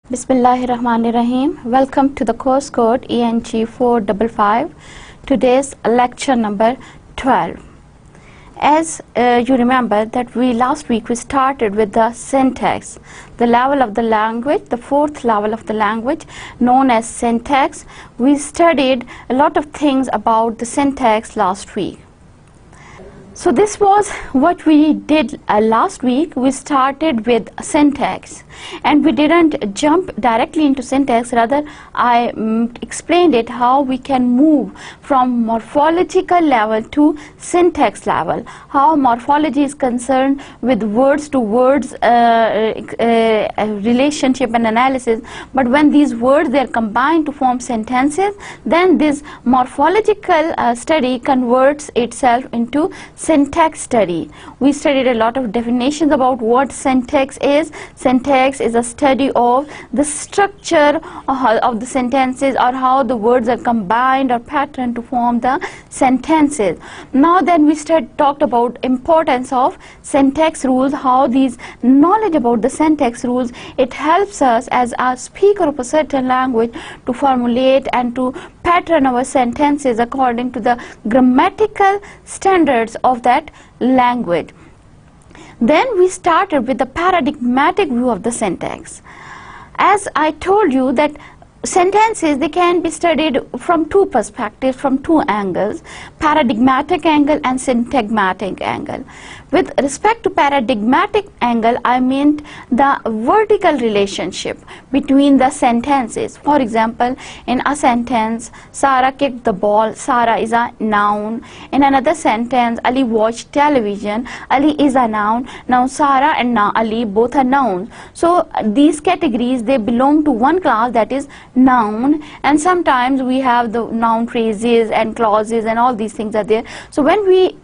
Bismillahirrahmanirrahim. Welcome to the course code ENG 455. Today's lecture number 12. As you remember that last week we started with the syntax, the level of the language, the fourth level of the language known as syntax. We studied a lot of things about the syntax last week. So this was what we did last week. We started with syntax and we didn't jump directly into syntax, rather I explained it how we can move from morphological level to syntax level, how morphology is concerned with words to words relationship and analysis, but when these words they are combined to form sentences, then this morphological study converts itself into syntax study. We studied a lot of definitions about what syntax is. Syntax is a study of the structure of the sentences, or how the words are combined or patterned to form the sentences. Now then we talked about importance of syntax rules, how these knowledge about the syntax rules, it helps us as a speaker of a certain language to formulate and to pattern our sentences according to the grammatical standards of that language. Then we started with the paradigmatic view of the syntax. As I told you that sentences, they can be studied from two perspectives, from two angles, paradigmatic angle and syntagmatic angle. With respect to paradigmatic angle, I meant the vertical relationship between the sentences. For example, in a sentence, Sarah kicked the ball, Sarah is a noun. In another sentence, Ali watched television, Ali is a noun. Now Sarah and Ali both are nouns. So these categories, they belong to one class, that is noun, and sometimes we have the noun phrases and clauses and all these things are there. So when we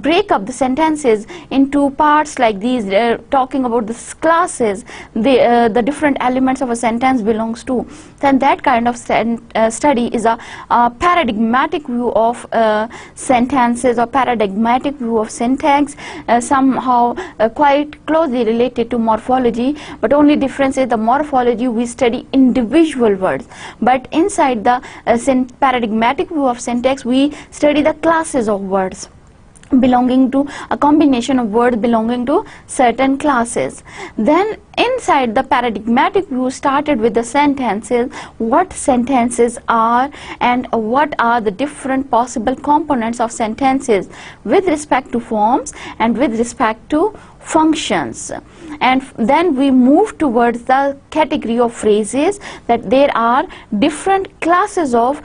break up the sentences into parts like these, talking about the classes, the different elements of a sentence belongs to, then that kind of study is a paradigmatic view of sentences, or paradigmatic view of syntax, somehow quite closely related to morphology, but only difference is the morphology we study individual words, but inside the paradigmatic view of syntax we study the classes of words belonging to a combination of words belonging to certain classes. Then inside the paradigmatic view started with the sentences, what sentences are and what are the different possible components of sentences with respect to forms and with respect to functions. And then we move towards the category of phrases, that there are different classes of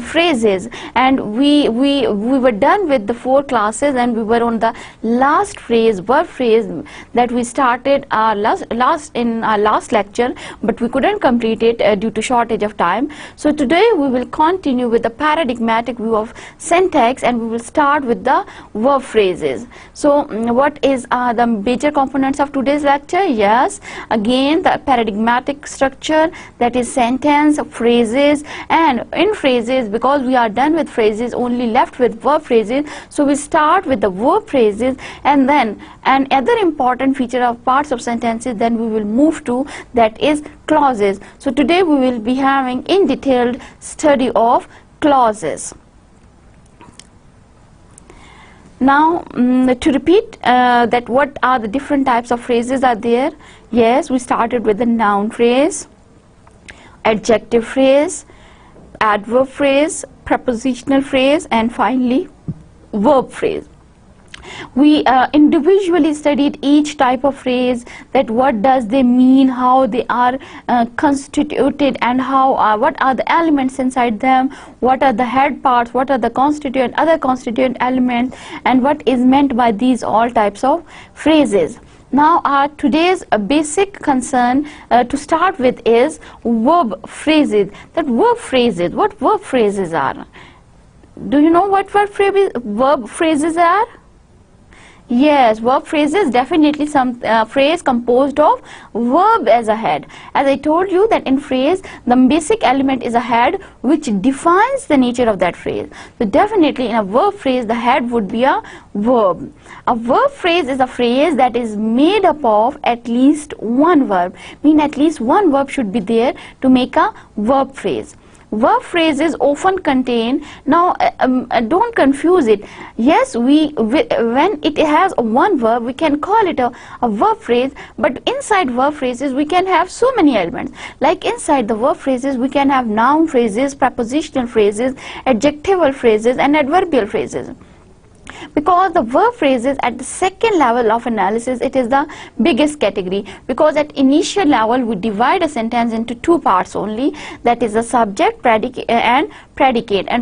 phrases, and we were done with the four classes, and we were on the last phrase, verb phrase, that we started our last lecture, but we couldn't complete it due to shortage of time. So today we will continue with the paradigmatic view of syntax, and we will start with the verb phrases. So what is the major components of today's lecture? Yes, again the paradigmatic structure, that is sentence, phrases, and in phrases, because we are done with phrases, only left with verb phrases, so we start with the verb phrases, and then another important feature of parts of sentences then we will move to, that is clauses. So today we will be having in detailed study of clauses. Now to repeat that what are the different types of phrases are there. Yes, we started with the noun phrase, adjective phrase, adverb phrase, prepositional phrase, and finally verb phrase. We individually studied each type of phrase, that what does they mean, how they are constituted, and how what are the elements inside them, what are the head parts, what are the constituent, other constituent elements, and what is meant by these all types of phrases. Now our today's basic concern to start with is verb phrases. That verb phrases, what verb phrases are? Do you know what verb phrases are? Yes, verb phrases, definitely some phrase composed of verb as a head. As I told you that in phrase the basic element is a head which defines the nature of that phrase. So definitely in a verb phrase the head would be a verb. A verb phrase is a phrase that is made up of at least one verb. Mean at least one verb should be there to make a verb phrase. Verb phrases often contain, now don't confuse it. Yes, when it has one verb we can call it a verb phrase, but inside verb phrases we can have so many elements. Like inside the verb phrases we can have noun phrases, prepositional phrases, adjectival phrases and adverbial phrases. Because the verb phrases at the second level of analysis, it is the biggest category, because at initial level we divide a sentence into two parts only, that is the subject, predicate, and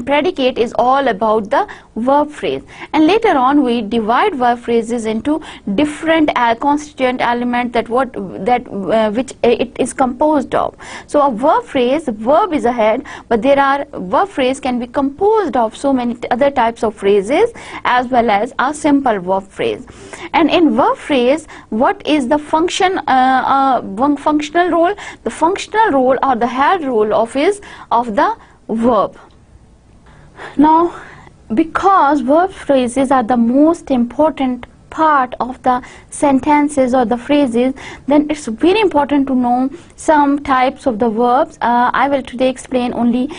predicate is all about the verb phrase, and later on we divide verb phrases into different constituent elements which it is composed of. So a verb phrase, verb is a head, but there are verb phrase can be composed of so many other types of phrases as well as a simple verb phrase. And in verb phrase, what is the functional role? The functional role or the head role of the verb. Now, because verb phrases are the most important part of the sentences or the phrases, then it's very important to know some types of the verbs. I will today explain only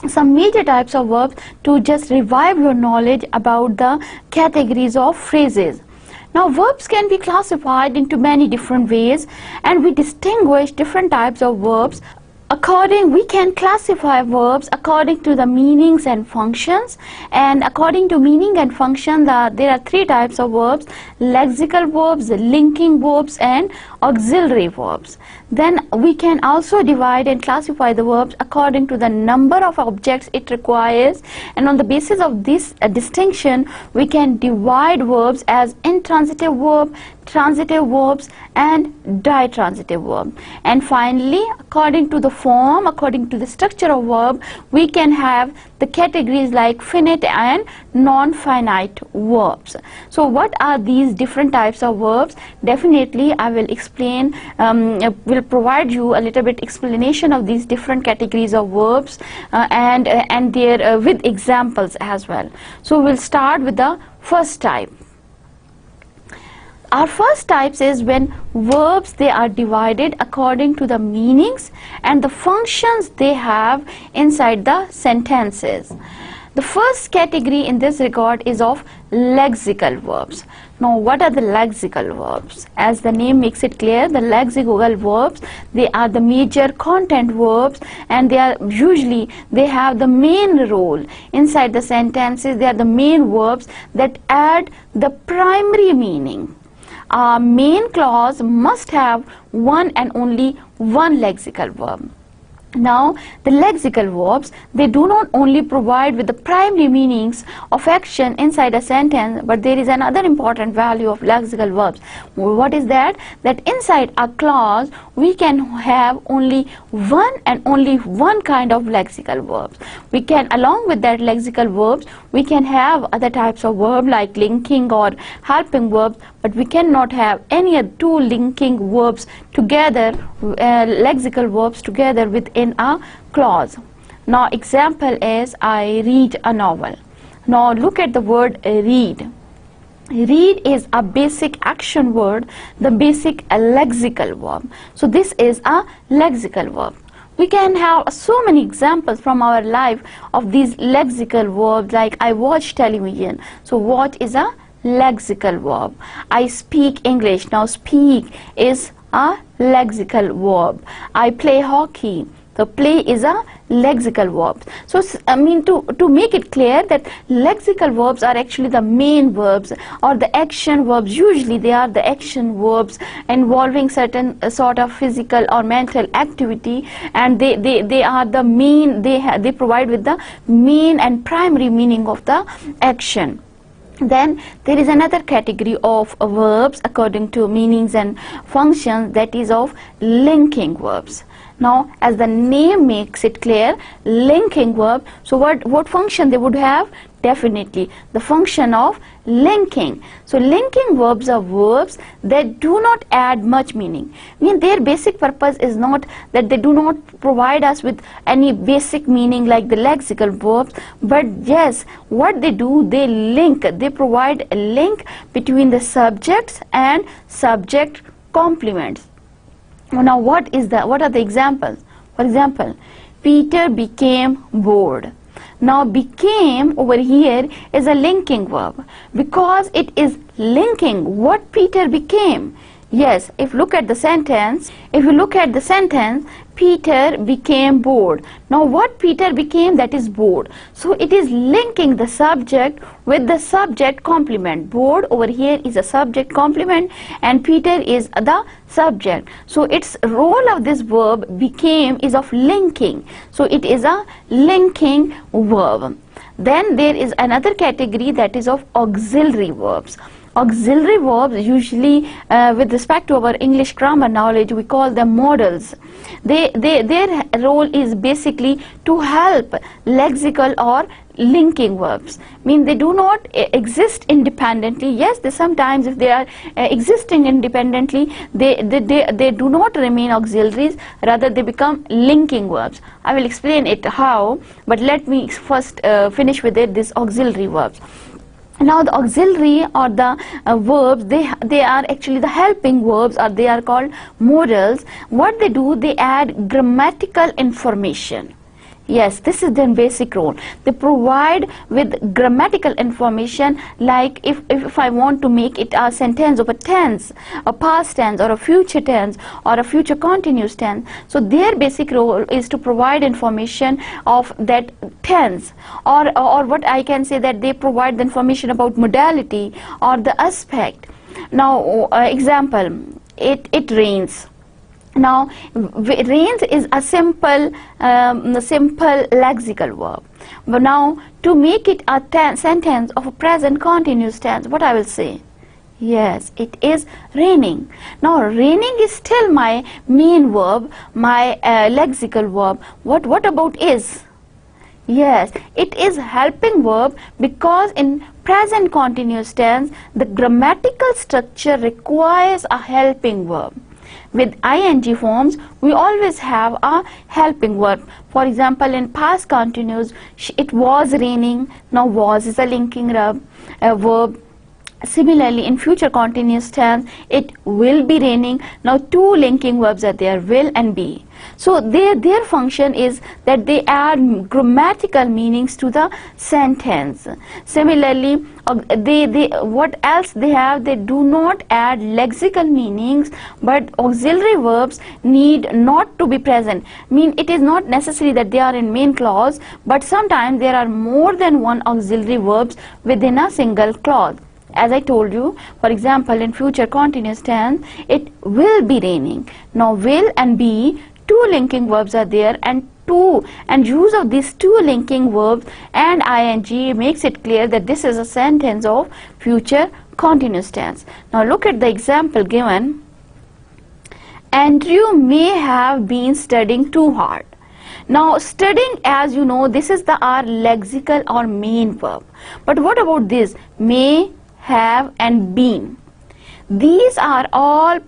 some major types of verbs to just revive your knowledge about the categories of phrases. Now, verbs can be classified into many different ways, and we distinguish different types of verbs. We can classify verbs according to the meanings and functions, and according to meaning and function there are three types of verbs: lexical verbs, linking verbs and auxiliary verbs. Then we can also divide and classify the verbs according to the number of objects it requires, and on the basis of this distinction we can divide verbs as intransitive verb, transitive verbs and ditransitive verb. And finally, according to the form, according to the structure of verb, we can have the categories like finite and non-finite verbs. So what are these different types of verbs? Definitely I will explain, will provide you a little bit explanation of these different categories of verbs and their with examples as well. So we'll start with the first type. Our first types is when verbs, they are divided according to the meanings and the functions they have inside the sentences. The first category in this regard is of lexical verbs. Now, what are the lexical verbs? As the name makes it clear, the lexical verbs, they are the major content verbs, and they have the main role inside the sentences. They are the main verbs that add the primary meaning. Our main clause must have one and only one lexical verb. Now, the lexical verbs, they do not only provide with the primary meanings of action inside a sentence, but there is another important value of lexical verbs. What is that? That inside a clause, we can have only one and only one kind of lexical verbs. We can, along with that lexical verbs, we can have other types of verb like linking or helping verbs, but we cannot have any two linking verbs together, lexical verbs together within a clause. Now, example is I read a novel. Now, look at the word read. Read is a basic action word, the basic lexical verb. So this is a lexical verb. We can have so many examples from our life of these lexical verbs, like I watch television. So watch is a lexical verb. I speak English. Now speak is a lexical verb. I play hockey. The play is a lexical verb. So I mean, to make it clear that lexical verbs are actually the main verbs or the action verbs. Usually they are the action verbs involving certain sort of physical or mental activity, and they are the main, they provide with the main and primary meaning of the action. Then there is another category of verbs according to meanings and functions, that is of linking verbs. Now, as the name makes it clear, linking verb, so what function they would have? Definitely, the function of linking. So linking verbs are verbs that do not add much meaning. I mean, their basic purpose is not that they do not provide us with any basic meaning like the lexical verbs, but yes, what they do, they link, they provide a link between the subjects and subject complements. Now what are the examples? For example, Peter became bored. Now became over here is a linking verb because it is linking what Peter became. Yes, if you look at the sentence, Peter became bored. Now what Peter became, that is bored. So it is linking the subject with the subject complement. Bored over here is a subject complement and Peter is the subject. So its role of this verb became is of linking. So it is a linking verb. Then there is another category that is of auxiliary verbs. Auxiliary verbs, usually with respect to our English grammar knowledge, we call them modals. Their role is basically to help lexical or linking verbs. Mean they do not exist independently. Yes, they sometimes, if they are existing independently, they do not remain auxiliaries, rather they become linking verbs. I will explain it how, but let me first finish with this auxiliary verbs. Now the auxiliary or the verbs, they are actually the helping verbs, or they are called modals. What they do, they add grammatical information. Yes, this is their basic role. They provide with grammatical information, like if I want to make it a sentence of a tense, a past tense or a future tense or a future continuous tense. So their basic role is to provide information of that tense, or what I can say that they provide the information about modality or the aspect. Now example, it rains. Now rains is a simple lexical verb. But now to make it a sentence of a present continuous tense, what I will say? Yes, it is raining. Now raining is still my main verb, my lexical verb. What about is? Yes, it is helping verb because in present continuous tense the grammatical structure requires a helping verb. With ing forms, we always have a helping verb. For example, in past continuous, it was raining. Now was is a linking verb. Similarly, in future continuous tense, it will be raining. Now two linking verbs are there, will and be. So their function is that they add grammatical meanings to the sentence. Similarly, they what else they have? They do not add lexical meanings, but auxiliary verbs need not to be present. Mean it is not necessary that they are in main clause, but sometimes there are more than one auxiliary verbs within a single clause. As I told you, for example, in future continuous tense, it will be raining. Now will and be, two linking verbs are there, and use of these two linking verbs and ing makes it clear that this is a sentence of future continuous tense. Now look at the example given. Andrew may have been studying too hard. Now studying, as you know, this is our lexical or main verb. But what about this? May, have and been. These are all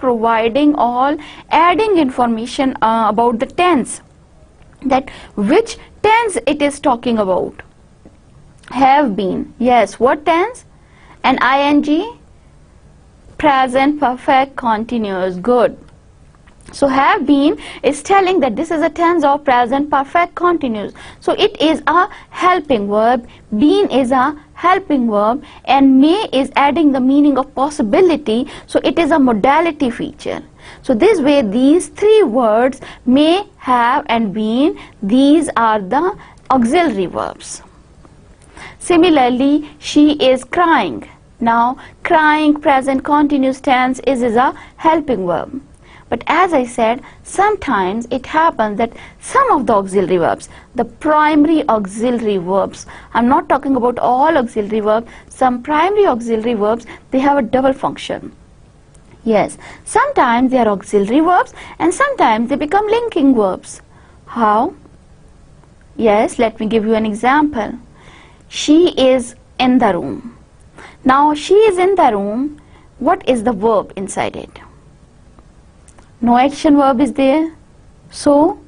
adding information about the tense, that which tense it is talking about. Have been, yes, what tense? And ing, present perfect continuous, good. So have been is telling that this is a tense of present perfect continuous. So it is a helping verb, been is a helping verb, and may is adding the meaning of possibility. So it is a modality feature. So this way these three words, may, have and been, these are the auxiliary verbs. Similarly, she is crying. Now crying present continuous tense is a helping verb. But as I said, sometimes it happens that some of the auxiliary verbs, the primary auxiliary verbs, I'm not talking about all auxiliary verbs, some primary auxiliary verbs, they have a double function. Yes, sometimes they are auxiliary verbs and sometimes they become linking verbs. How? Yes, let me give you an example. She is in the room. Now she is in the room. What is the verb inside it? No action verb is there. So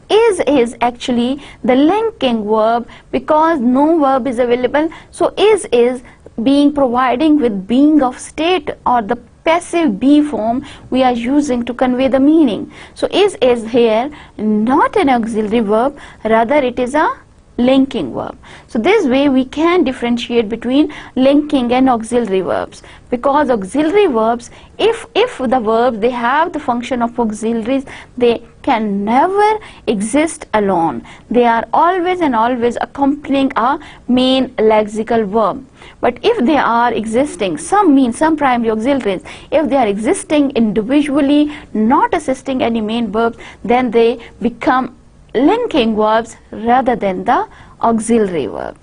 is actually the linking verb because no verb is available. So is being providing with being of state or the passive be form we are using to convey the meaning. So is here not an auxiliary verb, rather it is a linking verb. So this way we can differentiate between linking and auxiliary verbs, because auxiliary verbs, if the verbs they have the function of auxiliaries, they can never exist alone. They are always and always accompanying a main lexical verb. But if they are existing, some primary auxiliaries, if they are existing individually, not assisting any main verbs, then they become linking verbs rather than the auxiliary verbs.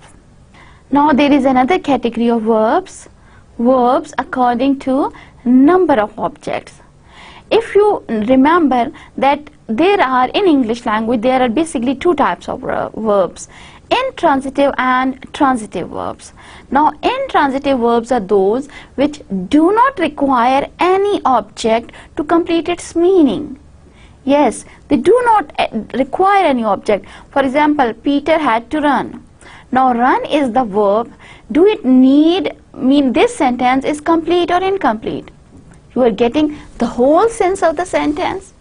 Now there is another category of verbs according to number of objects. If you remember that there are in English language there are basically two types of verbs, intransitive and transitive verbs. Now intransitive verbs are those which do not require any object to complete its meaning. Yes, they do not require any object. For example, Peter had to run. Now run is the verb. Do it mean this sentence is complete or incomplete? You are getting the whole sense of the sentence?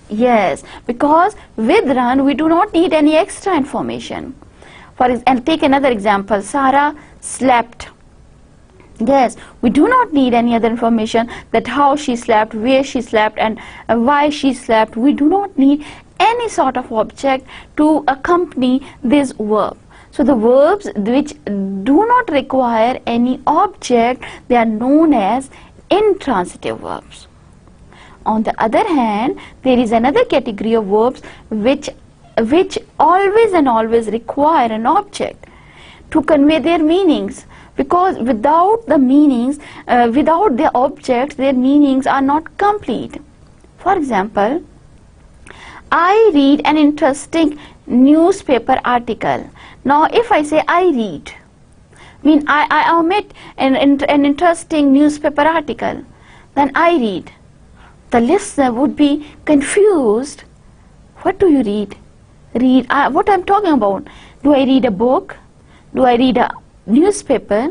Yes, because with run we do not need any extra information. And take another example, Sarah slept. Yes, we do not need any other information that how she slept, where she slept and why she slept. We do not need any sort of object to accompany this verb. So the verbs which do not require any object, they are known as intransitive verbs. On the other hand, there is another category of verbs which always and always require an object to convey their meanings. Because without the meanings, without the objects, their meanings are not complete. For example, I read an interesting newspaper article. Now if I say I read, I omit an interesting newspaper article, then I read. The listener would be confused. What do you read? What I'm talking about? Do I read a book? Do I read a newspaper?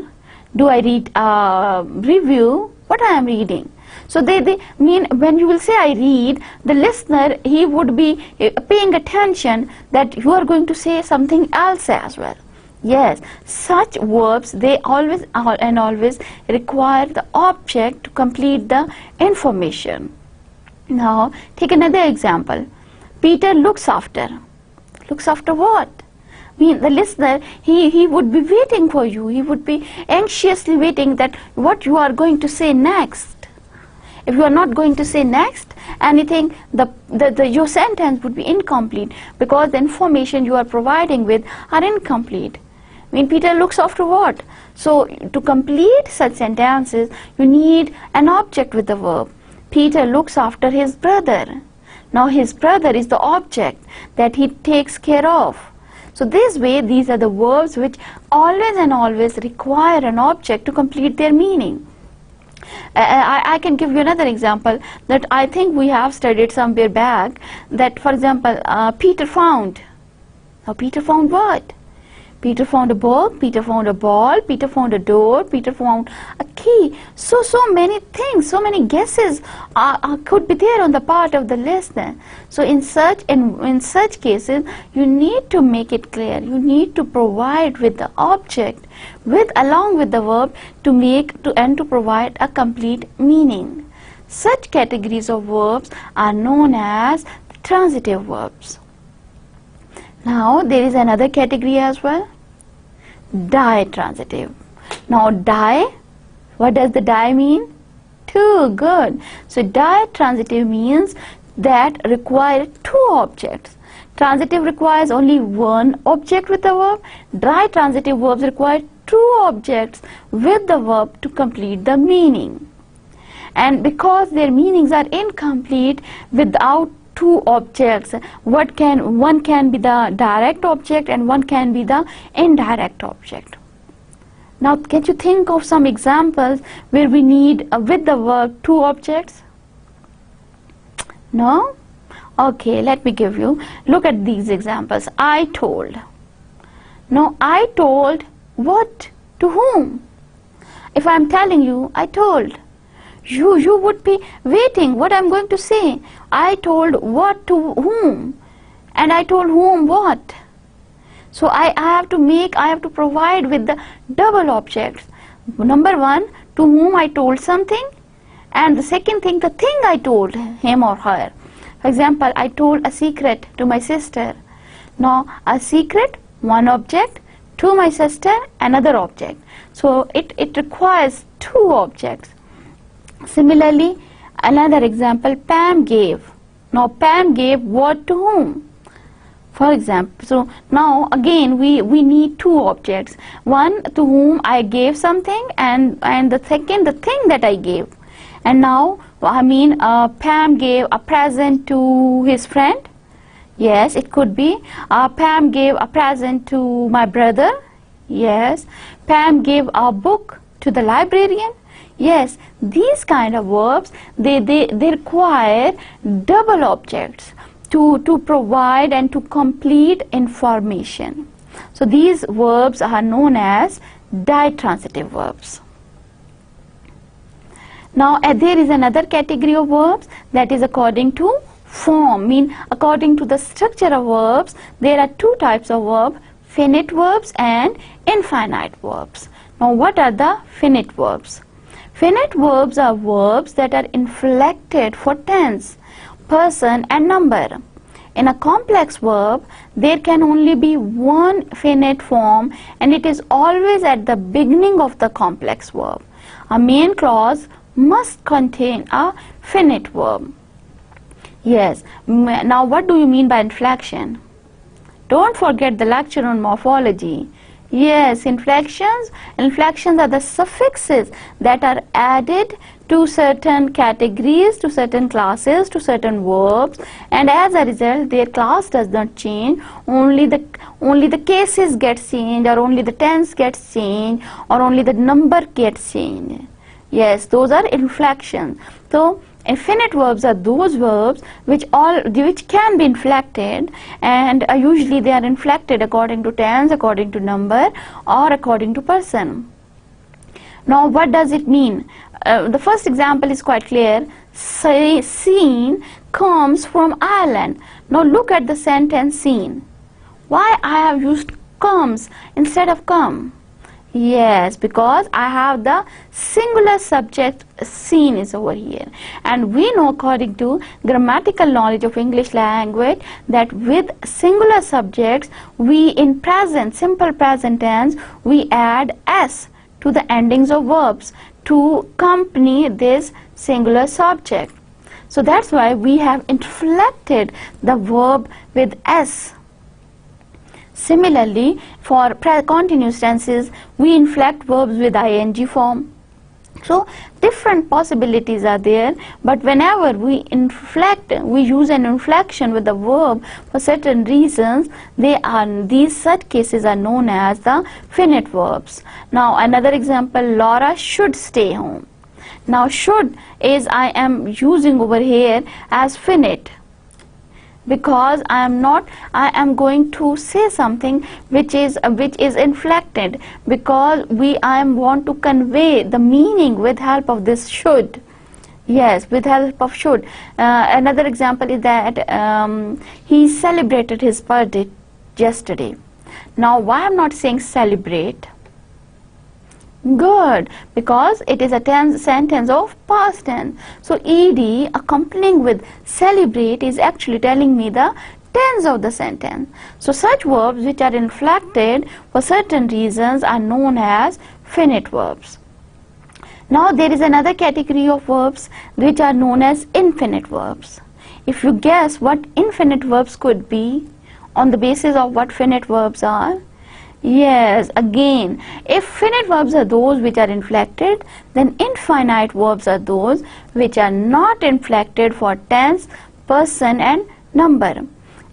Do I read a review? What I am reading? So they mean when you will say I read, the listener, he would be paying attention that you are going to say something else as well. Yes, such verbs, they always require the object to complete the information. Now take another example. Peter looks after. Looks after what? The listener, he would be waiting for you. He would be anxiously waiting that what you are going to say next. If you are not going to say next anything, your sentence would be incomplete because the information you are providing with are incomplete. Peter looks after what? So to complete such sentences, you need an object with the verb. Peter looks after his brother. Now his brother is the object that he takes care of. So this way, these are the verbs which always and always require an object to complete their meaning. I can give you another example that I think we have studied somewhere back, that for example, Peter found. Now Peter found what? Peter found a book, Peter found a ball, Peter found a door, Peter found a key. So many things, so many guesses could be there on the part of the listener. So in such cases, you need to make it clear. You need to provide with the object, along with the verb, to provide a complete meaning. Such categories of verbs are known as transitive verbs. Now there is another category as well, ditransitive. Now die, what does the die mean? Two, good. So ditransitive means that require two objects. Transitive requires only one object with the verb. Ditransitive verbs require two objects with the verb to complete the meaning. And because their meanings are incomplete without two objects, one can be the direct object and one can be the indirect object. Now can you think of some examples where we need with the verb two objects? No? Okay, let me give you. Look at these examples. I told. Now I told what? To whom? If I am telling you, I told. You would be waiting what I'm going to say. I told what to whom? And I told whom what? So I have to provide with the double objects. Number one, to whom I told something, and the second thing, the thing I told him or her. For example, I told a secret to my sister. Now a secret, one object, to my sister, another object. So it requires two objects. Similarly, another example, Pam gave. Now Pam gave what to whom? For example, so now again we need two objects. One, to whom I gave something, and the second, the thing that I gave. And now Pam gave a present to his friend. Yes, it could be. Pam gave a present to my brother. Yes. Pam gave a book to the librarian. Yes, these kind of verbs, they require double objects to provide and to complete information. So these verbs are known as ditransitive verbs. Now there is another category of verbs that is according to form, according to the structure of verbs. There are two types of verb, finite verbs and infinite verbs. Now what are the finite verbs? Finite verbs are verbs that are inflected for tense, person and number. In a complex verb, there can only be one finite form, and it is always at the beginning of the complex verb. A main clause must contain a finite verb. Yes, now what do you mean by inflection? Don't forget the lecture on morphology. Yes, inflections are the suffixes that are added to certain categories, to certain classes, to certain verbs, and as a result their class does not change, only the cases get changed, or only the tense gets changed, or only the number gets changed. Yes, those are inflections. So infinite verbs are those verbs which can be inflected, and usually they are inflected according to tense, according to number, or according to person. Now what does it mean? The first example is quite clear. Seen comes from Ireland. Now look at the sentence seen. Why I have used comes instead of come? Yes, because I have the singular subject seen is over here, and we know according to grammatical knowledge of English language that with singular subjects we in present, simple present tense, we add s to the endings of verbs to accompany this singular subject. So that's why we have inflected the verb with s. Similarly, for continuous tenses, we inflect verbs with ing form. So different possibilities are there, but whenever we inflect, we use an inflection with the verb for certain reasons, these such cases are known as the finite verbs. Now another example, Laura should stay home. Now should is I am using over here as finite, because I am going to say something which is inflected, because I want to convey the meaning with help of this should. Yes, with help of should. Another example is that he celebrated his birthday yesterday. Now why I am not saying celebrate? Good, because it is a sentence of past tense. So ed accompanying with celebrate is actually telling me the tense of the sentence. So such verbs which are inflected for certain reasons are known as finite verbs. Now there is another category of verbs which are known as infinite verbs. If you guess what infinite verbs could be on the basis of what finite verbs are, yes, again, if finite verbs are those which are inflected, then infinite verbs are those which are not inflected for tense, person and number.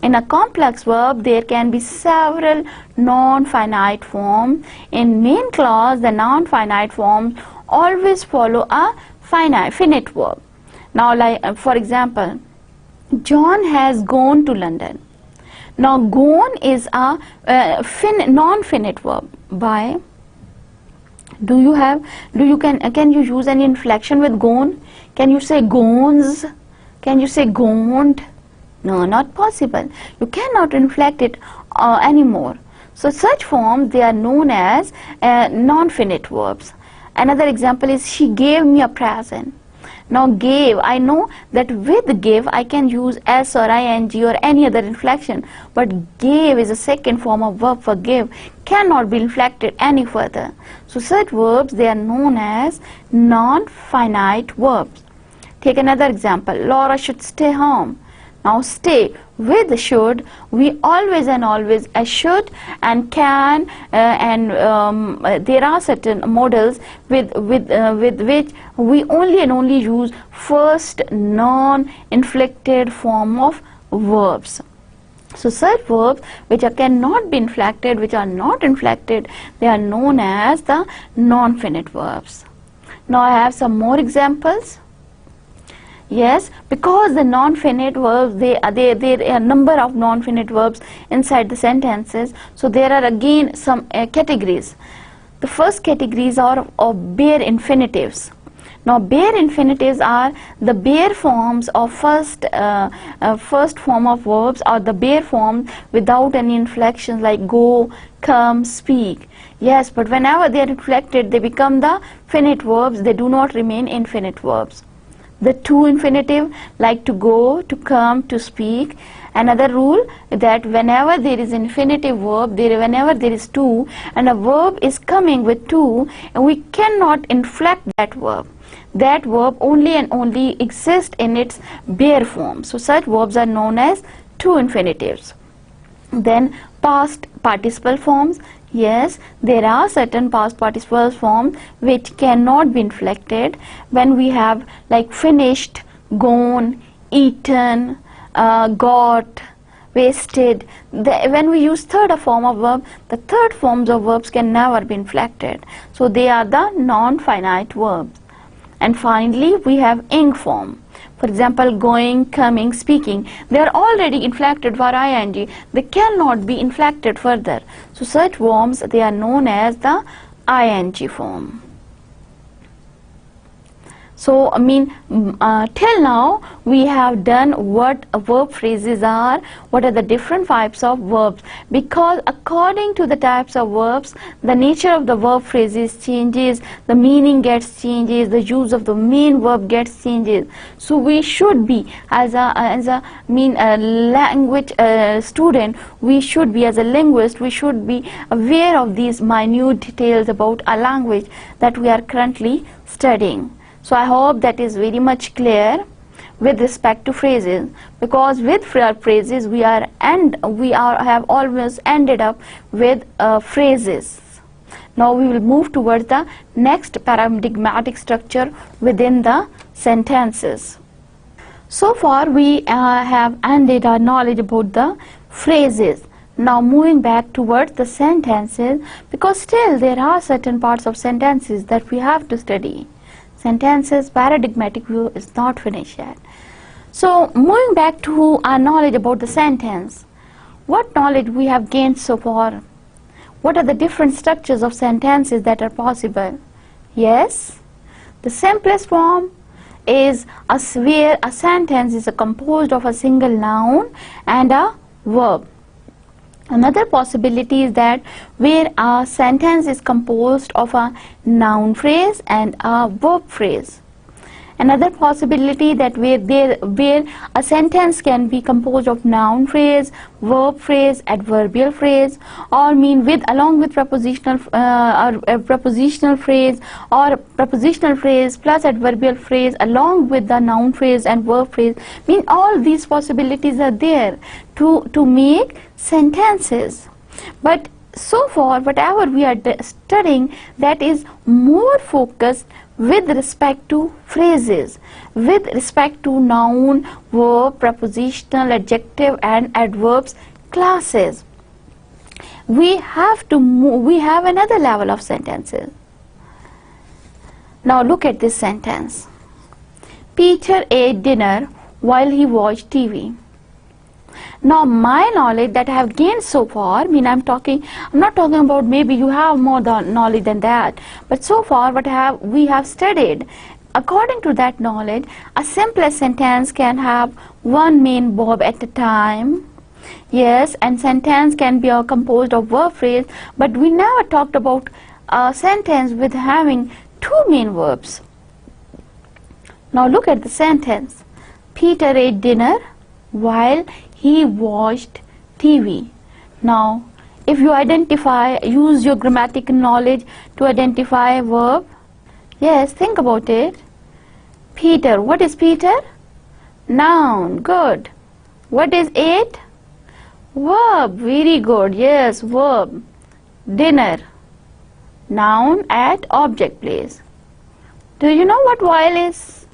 In a complex verb, there can be several non-finite forms. In main clause, the non-finite forms always follow a finite verb. Now, like for example, John has gone to London. Now, gone is a non-finite verb. By can you use any inflection with gone? Can you say gones? Can you say goned? No, not possible. You cannot inflect it anymore. So such forms, they are known as non-finite verbs. Another example is she gave me a present. Now gave, I know that with give I can use s or ing or any other inflection, but gave is a second form of verb for give, cannot be inflected any further. So such verbs, they are known as non-finite verbs. Take another example. Laura should stay home. Now stay with should, we always and always should and can there are certain models with which we only and only use first non-inflected form of verbs. So such verbs which cannot be inflected, which are not inflected, they are known as the non-finite verbs. Now I have some more examples. Yes, because the non-finite verbs, there are a number of non-finite verbs inside the sentences. So there are again some categories. The first categories are of bare infinitives. Now bare infinitives are the bare forms of first form of verbs, or the bare form without any inflections like go, come, speak. Yes, but whenever they are inflected, they become the finite verbs. They do not remain infinite verbs. The to infinitive like to go, to come, to speak. Another rule that whenever there is infinitive verb, whenever there is to and a verb is coming with to, and we cannot inflect that verb. That verb only and only exists in its bare form. So such verbs are known as to infinitives. Then past participle forms. Yes, there are certain past participle forms which cannot be inflected. When we have like finished, gone, eaten, got, wasted, when we use third form of verb, the third forms of verbs can never be inflected. So they are the non-finite verbs. And finally, we have ing form. For example, going, coming, speaking, they are already inflected for ing. They cannot be inflected further. So such forms, they are known as the ing form. So, till now we have done what verb phrases are, what are the different types of verbs, because according to the types of verbs, the nature of the verb phrases changes, the meaning gets changes, the use of the main verb gets changes. So we should be, as a language student, we should be, as a linguist, we should be aware of these minute details about a language that we are currently studying. So I hope that is very much clear with respect to phrases, because with phrases we have almost ended up with phrases. Now we will move towards the next paradigmatic structure within the sentences. So far we have ended our knowledge about the phrases. Now moving back towards the sentences, because still there are certain parts of sentences that we have to study. Sentences paradigmatic view is not finished yet. So moving back to our knowledge about the sentence, what knowledge we have gained so far? What are the different structures of sentences that are possible? Yes, the simplest form is where a sentence is composed of a single noun and a verb. Another possibility is that where a sentence is composed of a noun phrase and a verb phrase. Another possibility that where a sentence can be composed of noun phrase, verb phrase, adverbial phrase, or along with prepositional phrase, or prepositional phrase plus adverbial phrase along with the noun phrase and verb phrase. All these possibilities are there to make sentences. But so far whatever we are studying, that is more focused with respect to phrases, with respect to noun, verb, prepositional, adjective and adverbs classes. We have another level of sentences. Now look at this sentence. Peter ate dinner while he watched TV. Now my knowledge that I have gained so far, I'm not talking about maybe you have more knowledge than that, but so far what we have studied, according to that knowledge, a simplest sentence can have one main verb at a time. Yes, and sentence can be composed of verb phrase, but we never talked about a sentence with having two main verbs. Now look at the sentence. Peter ate dinner while he watched TV. Now, if you use your grammatical knowledge to identify a verb. Yes, think about it. Peter, what is Peter? Noun, good. What is ate? Verb, very good. Yes, verb. Dinner, noun at object place. Do you know what while is?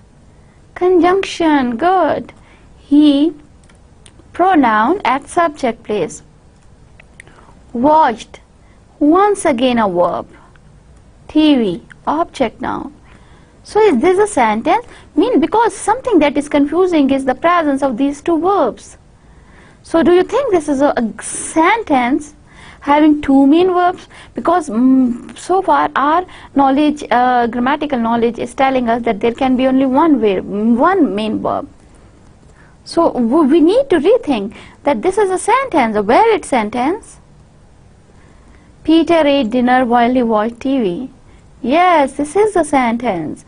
Conjunction, good. He, pronoun at subject place. Watched, once again a verb. TV, object noun. So is this a sentence? Because something that is confusing is the presence of these two verbs. So do you think this is a sentence having two main verbs? Because so far our knowledge, grammatical knowledge is telling us that there can be only one main verb. So we need to rethink that this is a sentence, a valid sentence. Peter ate dinner while he watched TV. Yes, this is a sentence.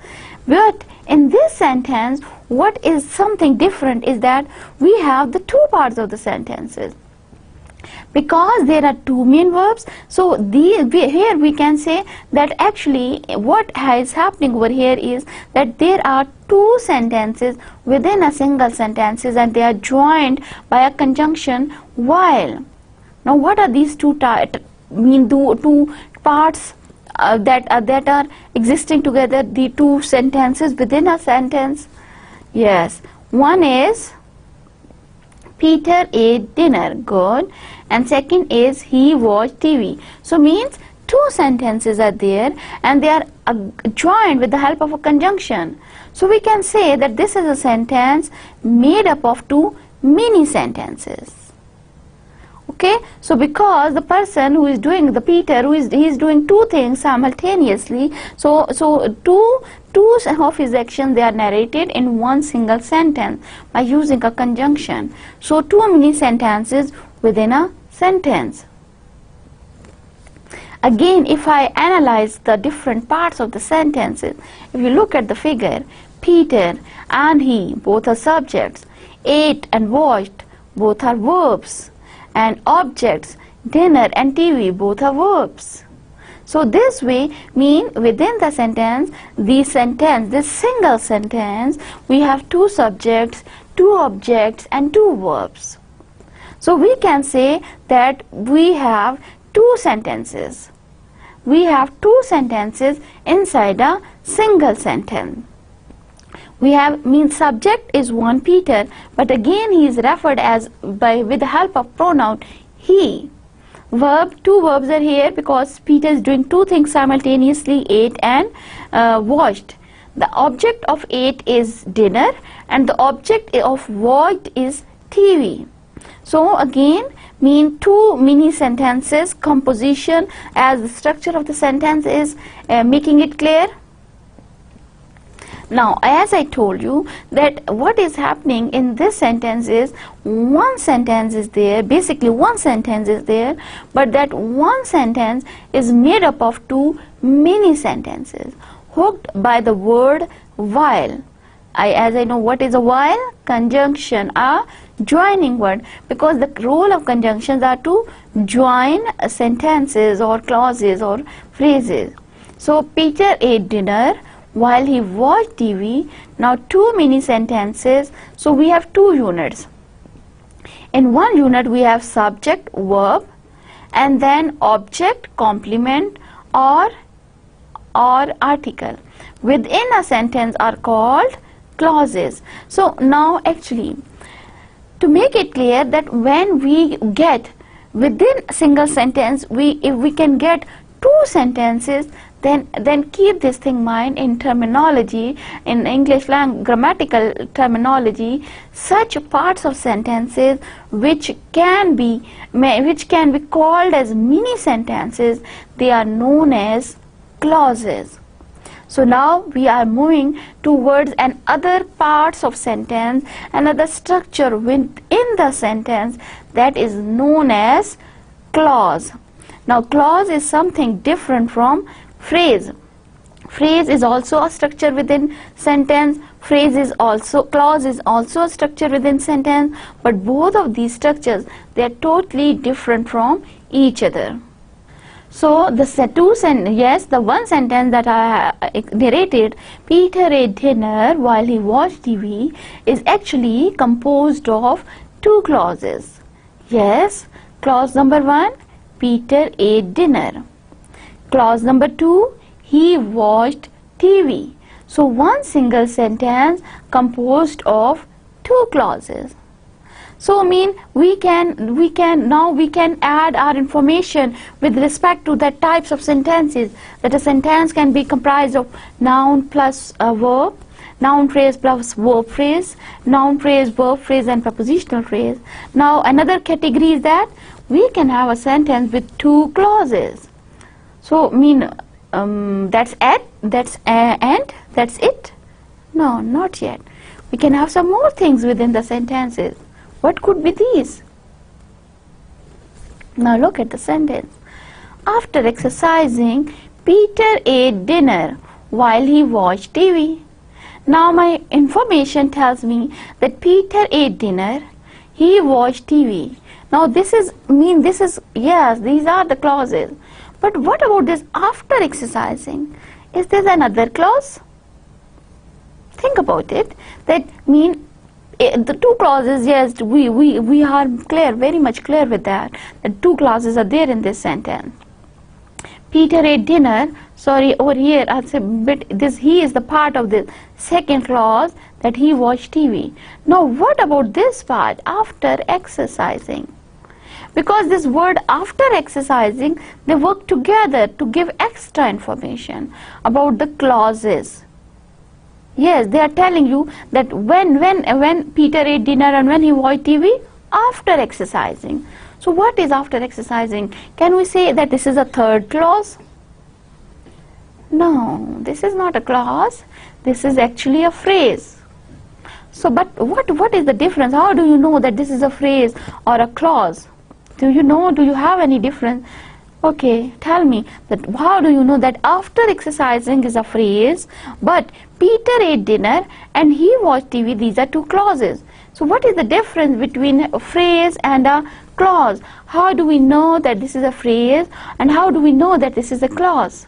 But in this sentence, what is something different is that we have the two parts of the sentences. Because there are two main verbs, so here we can say that actually what is happening over here is that there are two sentences within a single sentence and they are joined by a conjunction while. Now what are these two parts that are existing together, the two sentences within a sentence? Yes, one is Peter ate dinner, good, and second is he watched TV. So means two sentences are there and they are joined with the help of a conjunction. So we can say that this is a sentence made up of two mini sentences. Okay, so because the person who is doing, the Peter, he is doing two things simultaneously, so two of his actions, they are narrated in one single sentence by using a conjunction. So two mini sentences within a sentence. Again, if I analyze the different parts of the sentences, if you look at the figure, Peter and he, both are subjects. Ate and watched, both are verbs. And objects, dinner and TV, both are verbs. So this way within the sentence, this single sentence, we have two subjects, two objects and two verbs. So we can say that we have two sentences. We have two sentences inside a single sentence. We have subject is one Peter, but again he is referred as with the help of pronoun he. Verb, two verbs are here because Peter is doing two things simultaneously, ate and watched. The object of ate is dinner and the object of watched is TV. So again two mini sentences, composition as the structure of the sentence is making it clear. Now, as I told you that what is happening in this sentence is one sentence is there, basically one sentence is there, but that one sentence is made up of two mini sentences hooked by the word while. As I know what is a while? Conjunction, a joining word, because the role of conjunctions are to join sentences or clauses or phrases. So, Peter ate dinner while he watched TV. Now two mini sentences, so we have two units. In one unit we have subject, verb, and then object, complement or article. within a sentence are called clauses. So now actually, to make it clear that when we get within a single sentence, if we can get two sentences, then keep this thing in mind in terminology, in English grammatical terminology, such parts of sentences which can be called as mini sentences, they are known as clauses. So now we are moving towards another parts of sentence, another structure within the sentence that is known as clause. Now clause is something different from phrase. Phrase is also a structure within sentence. Clause is also a structure within sentence, but both of these structures, they are totally different from each other. So the one sentence that I narrated, Peter ate dinner while he watched TV, is actually composed of two clauses. Yes, clause number 1, Peter ate dinner. Clause number 2, he watched TV. So one single sentence composed of two clauses. So we can add our information with respect to the types of sentences, that a sentence can be comprised of noun plus a verb, noun phrase plus verb phrase, noun phrase, verb phrase, and prepositional phrase. Now another category is that we can have a sentence with two clauses. So that's it? No, not yet. We can have some more things within the sentences. What could be these? Now look at the sentence. After exercising, Peter ate dinner while he watched TV. Now my information tells me that Peter ate dinner, he watched TV. Now these are the clauses. But what about this after exercising? Is there another clause? Think about it. The two clauses, yes, we are clear, very much clear with that. The two clauses are there in this sentence. Peter ate dinner. Sorry, over here I'll say he is the part of the second clause, that he watched TV. Now what about this part, after exercising? Because this word after exercising, they work together to give extra information about the clauses. Yes, they are telling you that when Peter ate dinner and when he watched TV, after exercising. So what is after exercising? Can we say that this is a third clause? No, this is not a clause. This is actually a phrase. So, but what is the difference? How do you know that this is a phrase or a clause? Do you know? Do you have any difference? Okay, tell me that how do you know that after exercising is a phrase, but Peter ate dinner and he watched TV, these are two clauses. So what is the difference between a phrase and a clause? How do we know that this is a phrase and how do we know that this is a clause?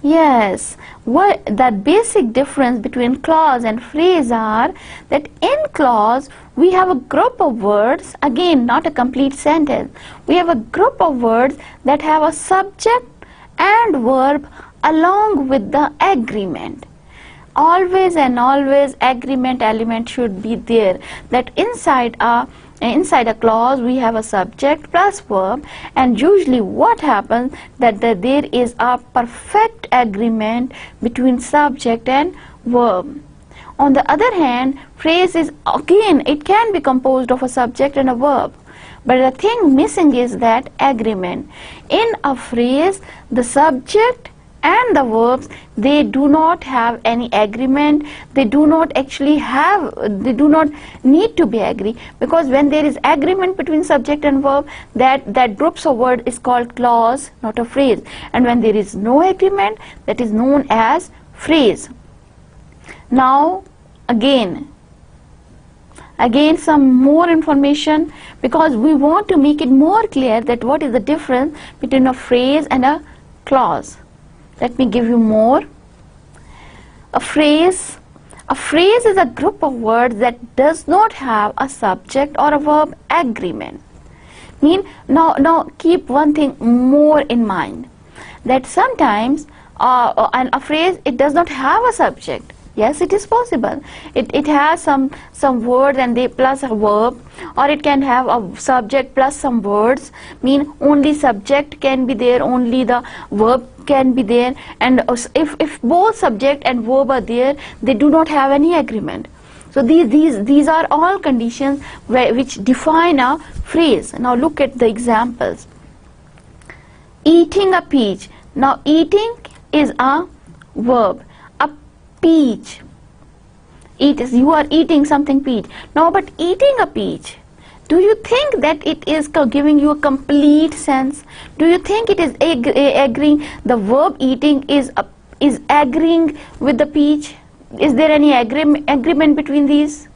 Yes, the basic difference between clause and phrase are that in clause we have a group of words, again not a complete sentence, we have a group of words that have a subject and verb along with the agreement. Always and always agreement element should be there, that inside a clause we have a subject plus verb, and usually what happens that there is a perfect agreement between subject and verb. On the other hand, phrase is, again, it can be composed of a subject and a verb, but the thing missing is that agreement. In a phrase, the subject and the verbs, they do not have any agreement. They do not need to be agree, because when there is agreement between subject and verb, that groups of word is called clause, not a phrase. And when there is no agreement, that is known as phrase. Now again some more information, because we want to make it more clear that what is the difference between a phrase and a clause. Let me give you more. A phrase is a group of words that does not have a subject or a verb agreement. Now keep one thing more in mind, that sometimes and a phrase, it does not have a subject. Yes, it is possible. It has some words and they plus a verb, or it can have a subject plus some words. Mean only subject can be there, only the verb can be there, and if both subject and verb are there, they do not have any agreement. So these are all conditions which define a phrase. Now look at the examples. Eating a peach. Now eating is a verb. A peach. Eat is, you are eating something peach. Now but eating a peach, do you think that it is giving you a complete sense? Do you think it is agreeing, the verb eating is agreeing with the peach? Is there any agreement between these?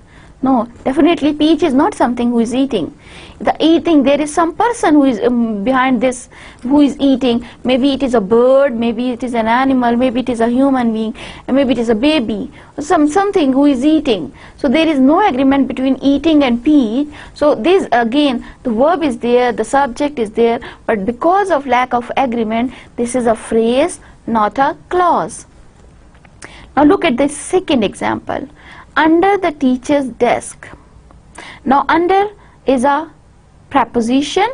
No, definitely peach is not something who is eating. The eating, there is some person who is behind this, who is eating. Maybe it is a bird, maybe it is an animal, maybe it is a human being, and maybe it is a baby, something who is eating. So there is no agreement between eating and peach. So this again, the verb is there, the subject is there, but because of lack of agreement, this is a phrase, not a clause. Now look at the second example. Under the teacher's desk. Now under is a preposition.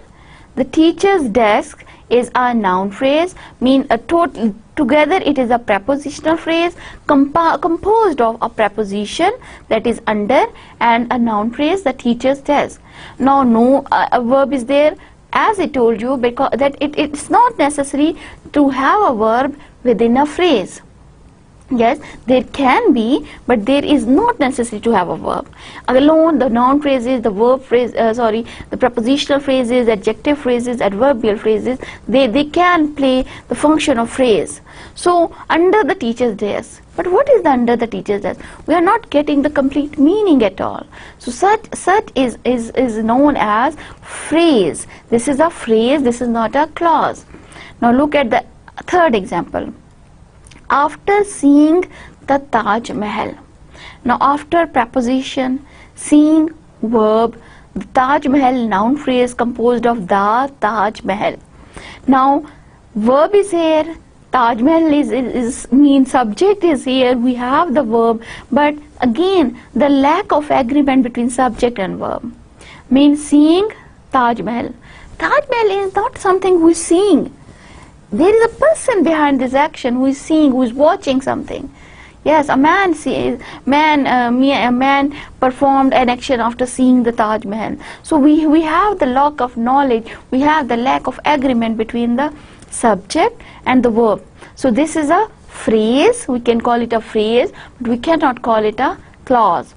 The teacher's desk is a noun phrase, mean a total together it is a prepositional phrase composed of a preposition, that is under, and a noun phrase, the teacher's desk. Now no a verb is there, as I told you, because that it's not necessary to have a verb within a phrase. Yes, there can be, but there is not necessary to have a verb. Alone, the noun phrases, the verb phrase, the prepositional phrases, adjective phrases, adverbial phrases, they can play the function of phrase. So, under the teacher's desk. But what is the under the teacher's desk? We are not getting the complete meaning at all. So, such is known as phrase. This is a phrase, this is not a clause. Now, look at the third example. After seeing the Taj Mahal. Now after preposition, seeing, verb, the Taj Mahal noun phrase composed of the Taj Mahal. Now verb is here, Taj Mahal is mean subject is here, we have the verb, but again the lack of agreement between subject and verb. Means seeing Taj Mahal. Taj Mahal is not something who is seeing. There is a person behind this action who is seeing, who is watching something. Yes, a man performed an action after seeing the Taj Mahal. So we have the lack of knowledge, we have the lack of agreement between the subject and the verb. So this is a phrase, we can call it a phrase, but we cannot call it a clause.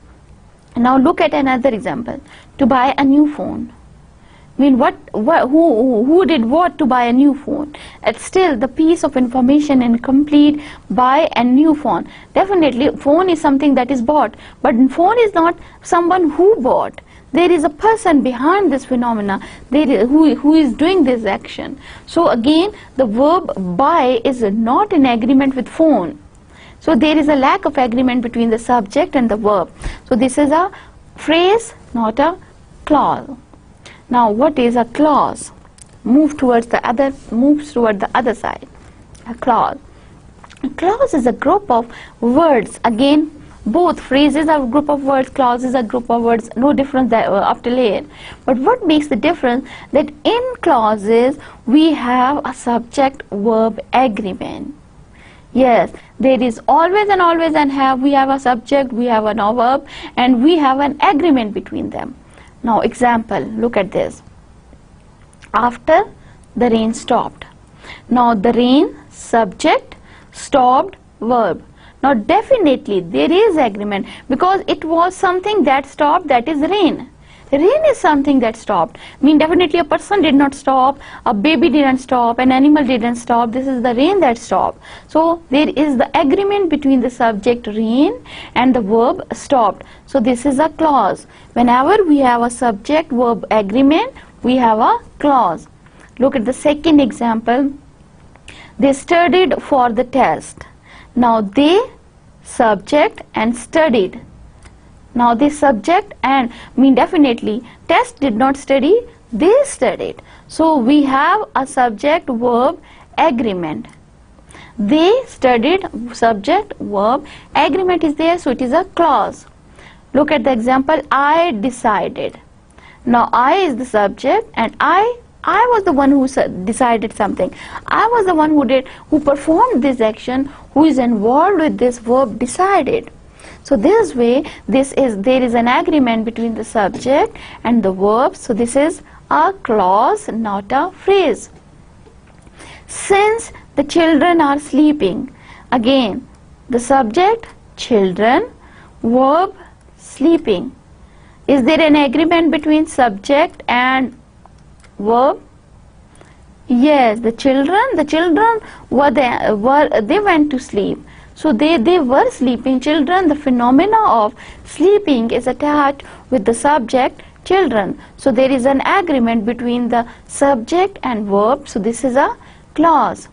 Now look at another example. To buy a new phone. I mean, who did what to buy a new phone? It's still the piece of information incomplete. Buy a new phone. Definitely, phone is something that is bought, but phone is not someone who bought. There is a person behind this phenomena. Who is doing this action. So again, the verb buy is not in agreement with phone. So there is a lack of agreement between the subject and the verb. So this is a phrase, not a clause. Now what is a clause? Moves toward the other side. A clause. A clause is a group of words. Again, both phrases are a group of words, clause is a group of words, no difference after layer. But what makes the difference? That in clauses we have a subject verb agreement. Yes, there is always and have, we have a subject, we have a verb, and we have an agreement between them. Now example, look at this. After the rain stopped. Now the rain, subject, stopped, verb. Now definitely there is agreement because it was something that stopped, that is rain. Rain is something that stopped. I mean, definitely a person did not stop, a baby didn't stop, an animal didn't stop. This is the rain that stopped. So there is the agreement between the subject rain and the verb stopped. So this is a clause. Whenever we have a subject verb agreement, we have a clause. Look at the second example. They studied for the test. Now they, subject, and studied. Now this subject and definitely test did not study, they studied. So we have a subject verb agreement. They studied, subject, verb, agreement is there, so it is a clause. Look at the example, I decided. Now I is the subject and I was the one who decided something. I was the one who performed this action, who is involved with this verb decided. So this way, there is an agreement between the subject and the verb. So this is a clause, not a phrase. Since the children are sleeping, again the subject children, verb sleeping. Is there an agreement between subject and verb? Yes, the children they went to sleep. So they were sleeping. Children, the phenomena of sleeping is attached with the subject children. So there is an agreement between the subject and verb. So this is a clause.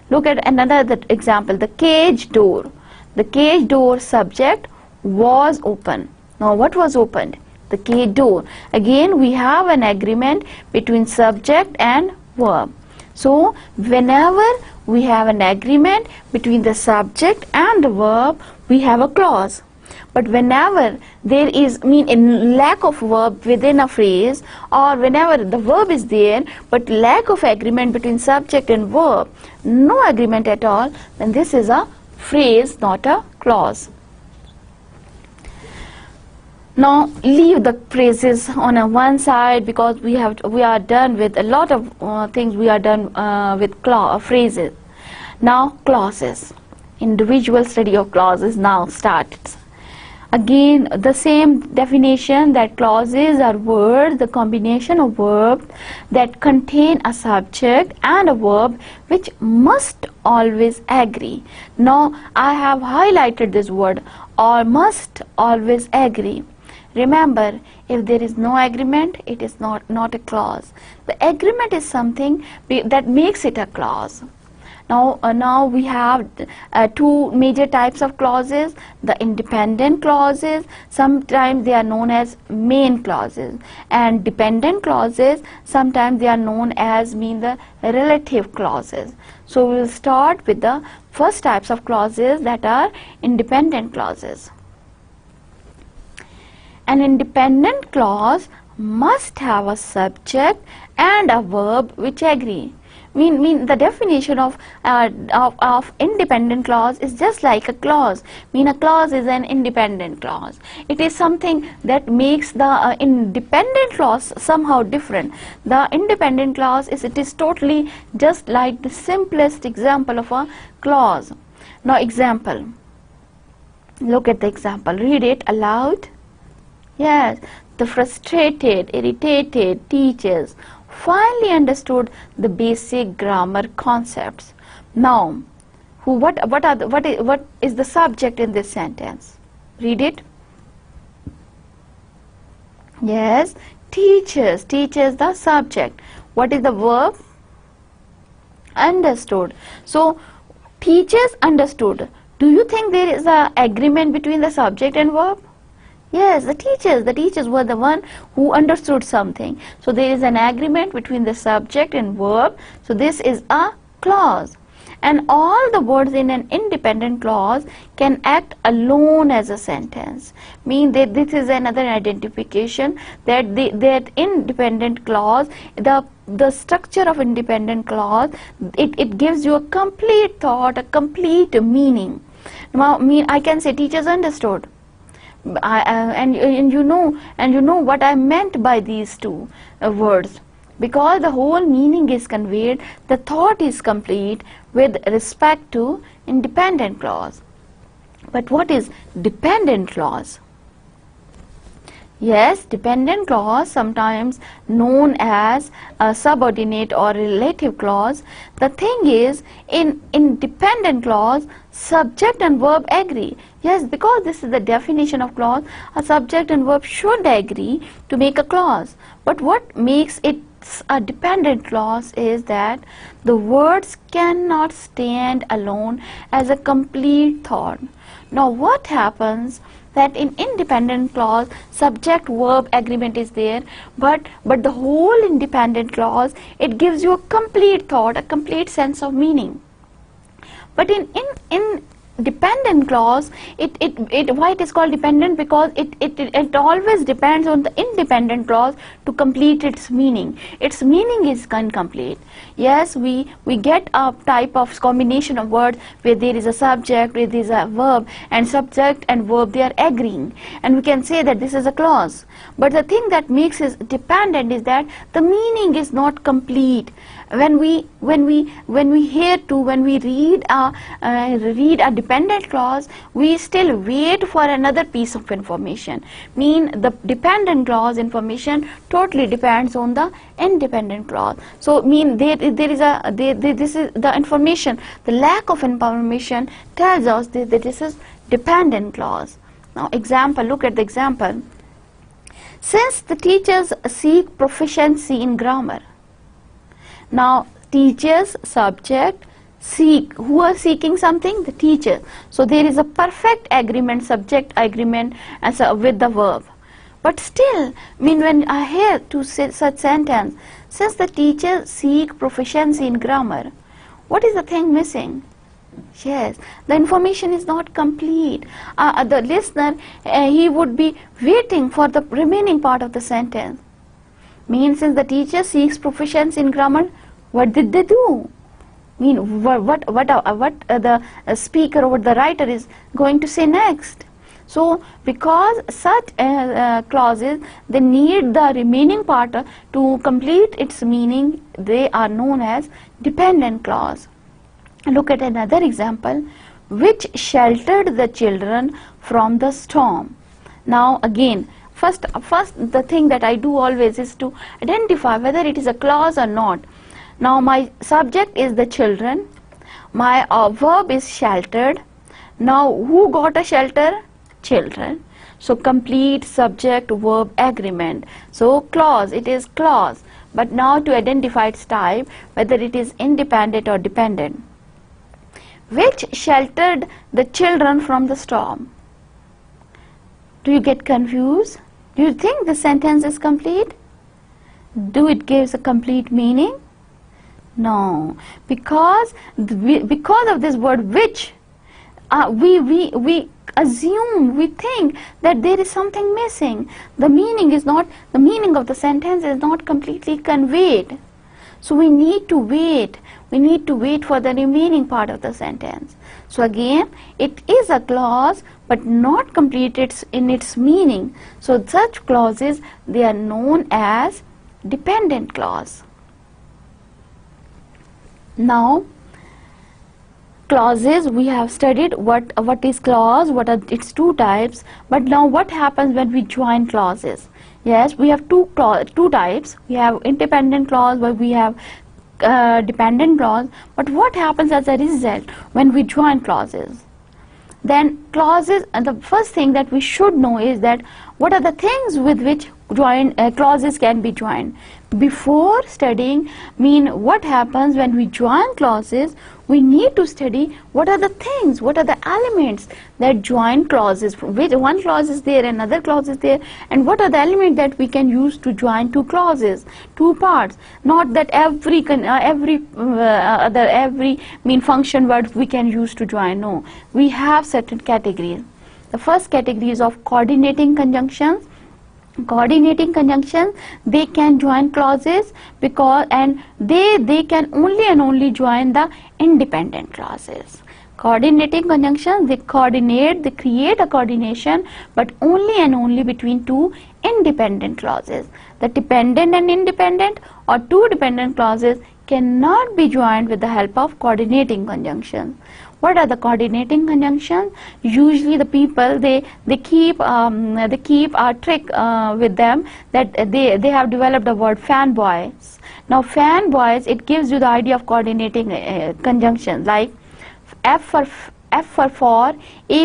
Look at another example, the cage door. The cage door subject was open. Now what was opened? The cage door. Again we have an agreement between subject and verb. So whenever we have an agreement between the subject and the verb, we have a clause. But whenever there is a lack of verb within a phrase, or whenever the verb is there but lack of agreement between subject and verb, no agreement at all, then this is a phrase, not a clause. Now leave the phrases on one side, because we are done with a lot of things. We are done with phrases. Now clauses. Individual study of clauses now starts. Again the same definition, that clauses are words, the combination of verbs that contain a subject and a verb which must always agree. Now I have highlighted this word, or must always agree. Remember, if there is no agreement, it is not a clause. The agreement is something that makes it a clause. Now we have two major types of clauses. The independent clauses, sometimes they are known as main clauses, and dependent clauses, sometimes they are known as the relative clauses. So we will start with the first types of clauses, that are independent clauses. An independent clause must have a subject and a verb which agree. The definition of independent clause is just like a clause. A clause is an independent clause. It is something that makes the independent clause somehow different. The independent clause is totally just like the simplest example of a clause. Now example. Look at the example. Read it aloud. Yes, the frustrated, irritated teachers finally understood the basic grammar concepts. Now, what is the subject in this sentence? Read it. Yes, teachers the subject. What is the verb? Understood. So, teachers understood. Do you think there is an agreement between the subject and verb? Yes, the teachers were the one who understood something. So there is an agreement between the subject and verb. So this is a clause. And all the words in an independent clause can act alone as a sentence. That this is another identification that that independent clause, the structure of independent clause, it gives you a complete thought, a complete meaning. Now, I can say teachers understood. And you know what I meant by these two words, because the whole meaning is conveyed, the thought is complete with respect to independent clause. But what is dependent clause? Yes, dependent clause, sometimes known as a subordinate or relative clause. The thing is, in dependent clause, subject and verb agree. Yes, because this is the definition of clause, a subject and verb should agree to make a clause. But what makes it a dependent clause is that the words cannot stand alone as a complete thought. Now what happens that in independent clause, subject verb agreement is there, but the whole independent clause, it gives you a complete thought, a complete sense of meaning. But in dependent clause, why it is called dependent? Because it always depends on the independent clause to complete its meaning. Its meaning is incomplete. Yes, we get a type of combination of words where there is a subject, where there is a verb, and subject and verb, they are agreeing, and we can say that this is a clause. But the thing that makes it dependent is that the meaning is not complete. When we read a dependent clause, we still wait for another piece of information. The dependent clause information totally depends on the independent clause. So this is the information. The lack of information tells us that this is dependent clause. Now example, look at the example. Since the teachers seek proficiency in grammar. Now teachers, subject, seek. Who are seeking something? The teacher. So there is a perfect agreement, subject agreement with the verb. But still, when I hear to say such sentence, since the teachers seek proficiency in grammar, what is the thing missing? Yes, the information is not complete. The listener, he would be waiting for the remaining part of the sentence. Since the teacher seeks proficiency in grammar, what did they do? What the speaker or the writer is going to say next? So because such clauses, they need the remaining part to complete its meaning, they are known as dependent clause. Look at another example. Which sheltered the children from the storm. Now again, first the thing that I do always is to identify whether it is a clause or not. Now my subject is the children, my verb is sheltered. Now who got a shelter? Children. So complete subject verb agreement. So clause, it is clause. But now to identify its type, whether it is independent or dependent. Which sheltered the children from the storm. Do you get confused? Do you think the sentence is complete? Do it gives a complete meaning? No, because of this word which, we assume, we think that there is something missing. The meaning of the sentence is not completely conveyed. So we need to wait. We need to wait for the remaining part of the sentence. So again, it is a clause but not completed in its meaning. So such clauses, they are known as dependent clause. Now clauses, we have studied what is clause, what are its two types. But now what happens when we join clauses? Yes, we have two types. We have independent clause, but we have dependent clause. But what happens as a result when we join clauses? Then clauses, and the first thing that we should know is that what are the things with which clauses can be joined. Before studying what happens when we join clauses, we need to study what are the things, what are the elements that join clauses. Which one clause is there, another clause is there, and what are the elements that we can use to join two clauses, two parts. Not that every function word we can use to join. No, we have certain categories. The first category is of coordinating conjunctions. Coordinating conjunctions, they can join clauses and they can only and only join the independent clauses. Coordinating conjunctions, they coordinate, they create a coordination, but only and only between two independent clauses. The dependent and independent or two dependent clauses cannot be joined with the help of coordinating conjunctions. What are the coordinating conjunctions? Usually the people, they keep a trick with them, that they have developed a word fanboys. Now fanboys, it gives you the idea of coordinating conjunctions, like F for, A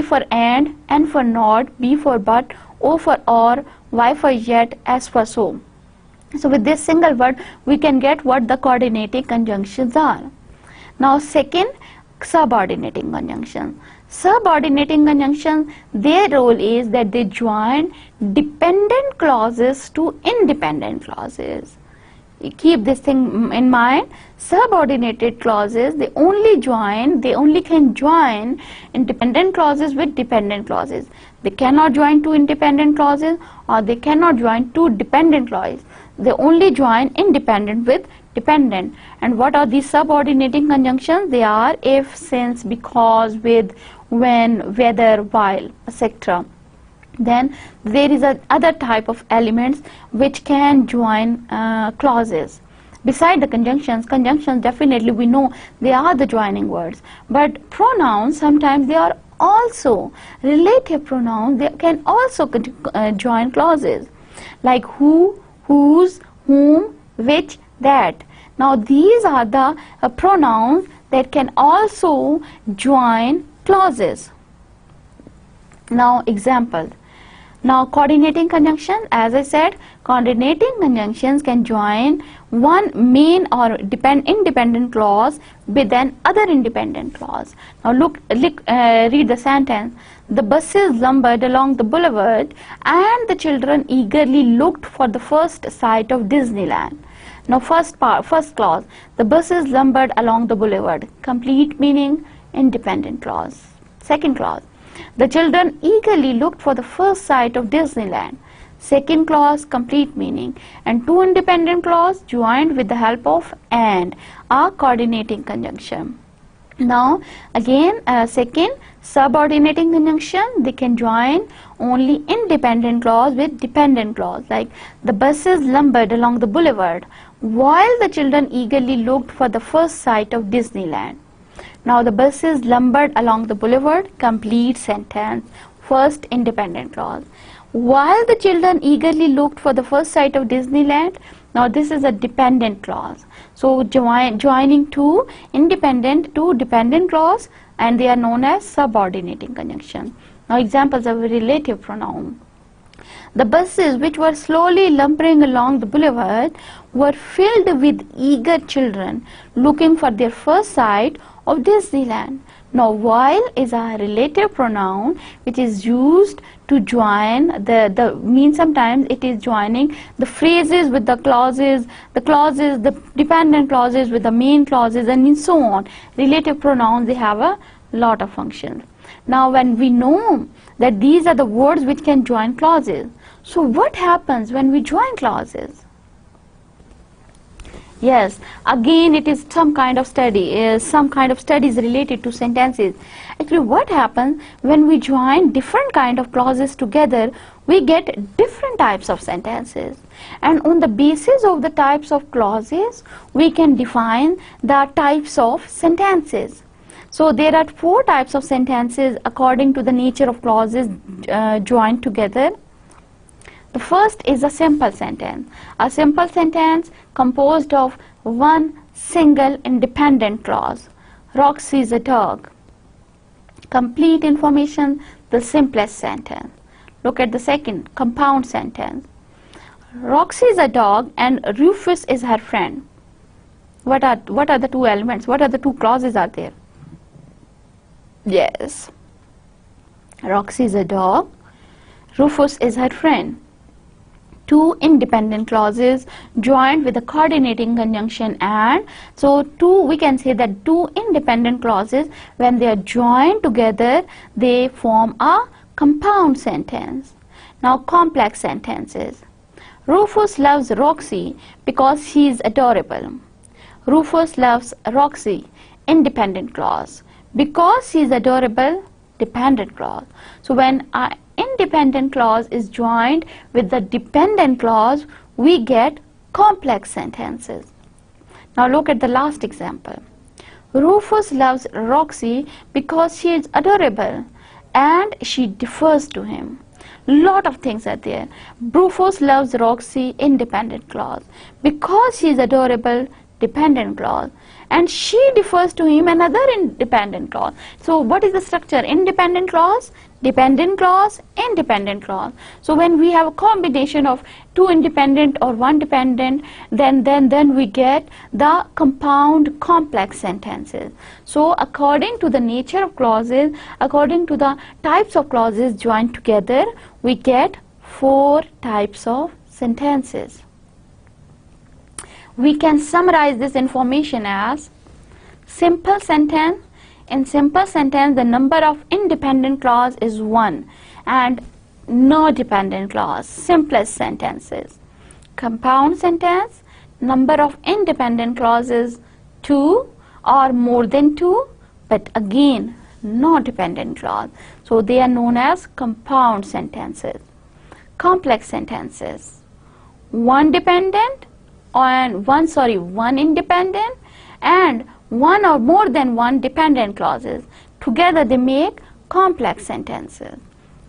for and, N for not, B for but, O for or, Y for yet, S for so. So with this single word we can get what the coordinating conjunctions are. Now second, subordinating conjunctions. Subordinating conjunctions, their role is that they join dependent clauses to independent clauses. keep this thing in mind. Subordinated clauses, they only can join independent clauses with dependent clauses. They cannot join two independent clauses, or they cannot join two dependent clauses. They only join independent with dependent. And what are these subordinating conjunctions? They are if, since, because, with, when, whether, while, etc. Then there is a other type of elements which can join clauses. Beside the conjunctions definitely we know they are the joining words. But pronouns, sometimes they are also relative pronouns. They can also join clauses, like who, whose, whom, which, that. Now these are the pronouns that can also join clauses. Now examples. Now coordinating conjunctions, as I said, coordinating conjunctions can join one main or independent clause with an other independent clause. Now read the sentence. The buses lumbered along the boulevard and the children eagerly looked for the first sight of Disneyland. Now first clause, the buses lumbered along the boulevard. Complete meaning, independent clause. Second clause, the children eagerly looked for the first sight of Disneyland. Second clause, complete meaning. And two independent clause joined with the help of and are coordinating conjunction. Now again, second, subordinating conjunction, they can join only independent clause with dependent clause, like the buses lumbered along the boulevard while the children eagerly looked for the first sight of Disneyland. Now the buses lumbered along the boulevard, complete sentence, first independent clause. While the children eagerly looked for the first sight of Disneyland, now this is a dependent clause. So joining two dependent clause, and they are known as subordinating conjunction. Now examples of a relative pronoun. The buses which were slowly lumbering along the boulevard were filled with eager children looking for their first sight of Disneyland. Now while is a relative pronoun which is used to join the mean, sometimes it is joining the phrases with the clauses, the dependent clauses with the main clauses, and so on. Relative pronouns, they have a lot of functions. Now when we know that these are the words which can join clauses, so what happens when we join clauses? Yes, again it is some kind of study, some kind of studies related to sentences. Actually what happens when we join different kind of clauses together, we get different types of sentences. And on the basis of the types of clauses, we can define the types of sentences. So there are four types of sentences according to the nature of clauses joined together. The first is a simple sentence. A simple sentence composed of one single independent clause. Roxy is a dog. Complete information, the simplest sentence. Look at the second, compound sentence. Roxy is a dog and Rufus is her friend. What are the two elements? What are the two clauses are there? Yes. Roxy is a dog. Rufus is her friend. Two independent clauses joined with a coordinating conjunction and. So we can say that two independent clauses, when they are joined together, they form a compound sentence. Now complex sentences. Rufus loves Roxy because she is adorable. Rufus loves Roxy, independent clause. Because she is adorable, dependent clause. So when an independent clause is joined with the dependent clause, we get complex sentences. Now look at the last example. Rufus loves Roxy because she is adorable and she defers to him. Lot of things are there. Rufus loves Roxy, independent clause. Because she is adorable, dependent clause. And she defers to him, another independent clause. So what is the structure? Independent clause, dependent clause, independent clause. So when we have a combination of two independent or one dependent, then we get the compound complex sentences. So according to the nature of clauses, according to the types of clauses joined together, we get four types of sentences. We can summarize this information as simple sentence. In simple sentence, the number of independent clause is 1 and no dependent clause, simplest sentences. Compound sentence, number of independent clauses 2 or more than 2, but again no dependent clause. So they are known as compound sentences. Complex sentences, one dependent and one independent and one or more than one dependent clauses. Together they make complex sentences.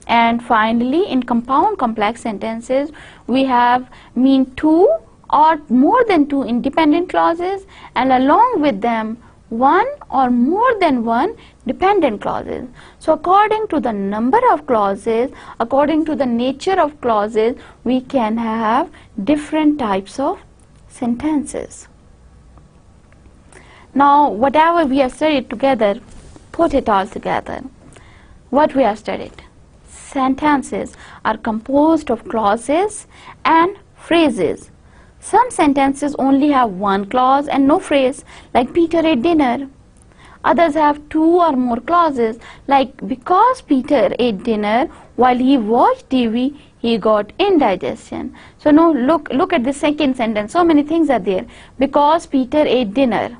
And finally, in compound complex sentences, we have two or more than two independent clauses, and along with them one or more than one dependent clauses. So according to the number of clauses, according to the nature of clauses, we can have different types of sentences. Now whatever we have studied together, put it all together. What we have studied: sentences are composed of clauses and phrases. Some sentences only have one clause and no phrase, like Peter ate dinner. Others have two or more clauses, like because Peter ate dinner while he watched TV, he got indigestion. So now look at the second sentence. So many things are there. Because Peter ate dinner,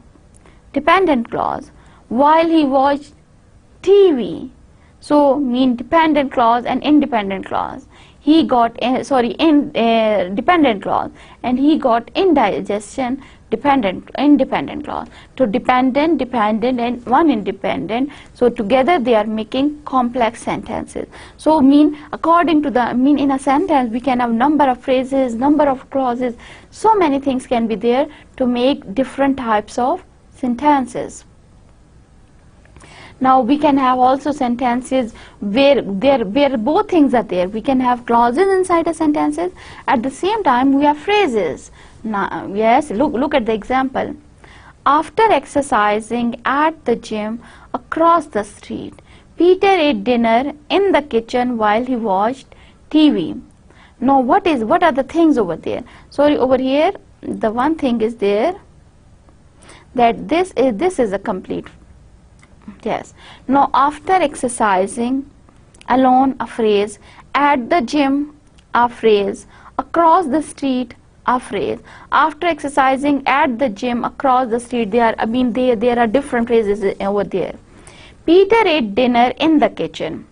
dependent clause. While he watched TV, so dependent clause and independent clause. He got dependent clause, and he got indigestion, independent clause. So dependent, and one independent. So together they are making complex sentences. So according to the in a sentence we can have number of phrases, number of clauses. So many things can be there to make different types of sentences. Now we can have also sentences where both things are there. We can have clauses inside the sentences. At the same time we have phrases. Now yes, look at the example. After exercising at the gym across the street, Peter ate dinner in the kitchen while he watched TV. Now what are the things over there? Sorry, over here the one thing is there that this is a complete. Yes. Now after exercising, alone a phrase, at the gym a phrase, across the street a phrase. After exercising, at the gym, across the street, there are different phrases over there. Peter ate dinner in the kitchen.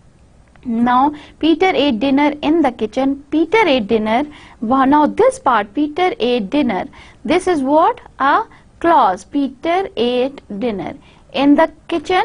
Now Peter ate dinner in the kitchen. Peter ate dinner. Now this part, Peter ate dinner, this is what? A clause. Peter ate dinner in the kitchen.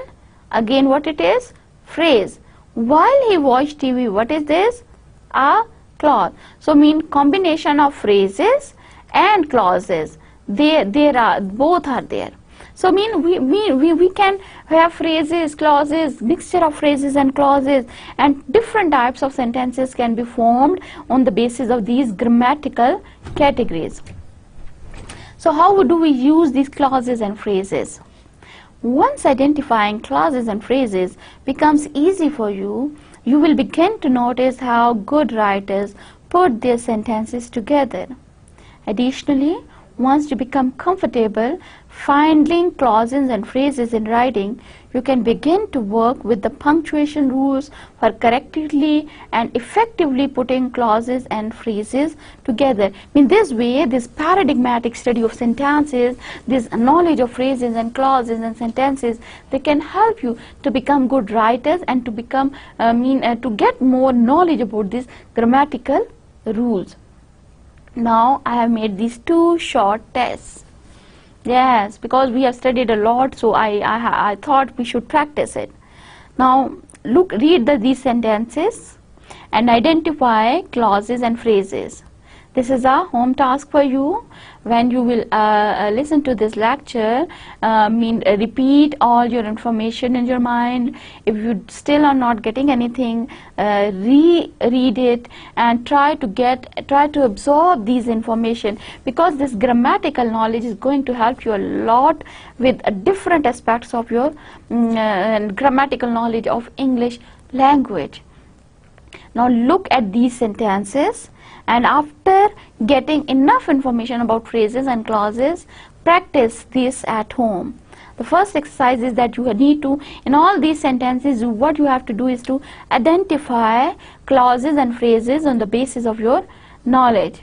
Again what it is? Phrase. While he watched TV, what is this? A clause. So combination of phrases and clauses. Both are there. So we can have phrases, clauses, mixture of phrases and clauses, and different types of sentences can be formed on the basis of these grammatical categories. So how do we use these clauses and phrases? Once identifying clauses and phrases becomes easy for you, you will begin to notice how good writers put their sentences together. Additionally, once you become comfortable finding clauses and phrases in writing, you can begin to work with the punctuation rules for correctly and effectively putting clauses and phrases together. In this way, this paradigmatic study of sentences, this knowledge of phrases and clauses and sentences, they can help you to become good writers and to become to get more knowledge about these grammatical rules. Now I have made these two short tests. Yes, because we have studied a lot, so I thought we should practice it. Now read these sentences and identify clauses and phrases. This is a home task for you. When you will listen to this lecture, repeat all your information in your mind. If you still are not getting anything, reread it and try to absorb these information, because this grammatical knowledge is going to help you a lot with different aspects of your grammatical knowledge of English language. Now look at these sentences, and after getting enough information about phrases and clauses, practice this at home. The first exercise is that you need to, in all these sentences, what you have to do is to identify clauses and phrases on the basis of your knowledge.